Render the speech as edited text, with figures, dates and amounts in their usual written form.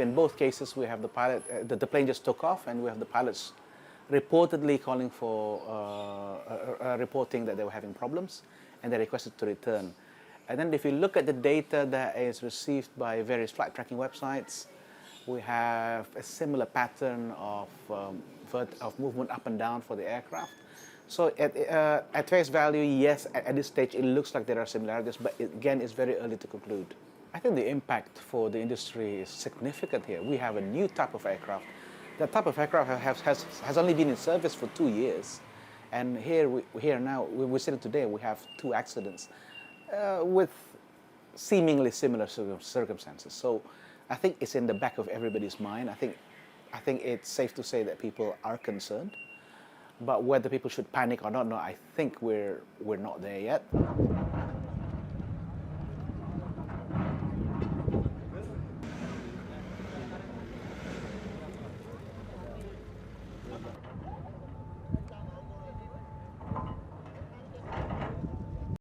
in both cases, we have the pilot, the plane just took off, and we have the pilots reportedly calling for, reporting that they were having problems, and they requested to return. And then if you look at the data that is received by various flight tracking websites, we have a similar pattern of movement up and down for the aircraft. So at face value, yes, at this stage it looks like there are similarities, but again, it's very early to conclude. I think the impact for the industry is significant here. We have a new type of aircraft. That type of aircraft has only been in service for 2 years. And here we're sitting today, we have 2 accidents with seemingly similar circumstances. So I think it's in the back of everybody's mind. I think it's safe to say that people are concerned. But whether people should panic or not, no, I think we're not there yet.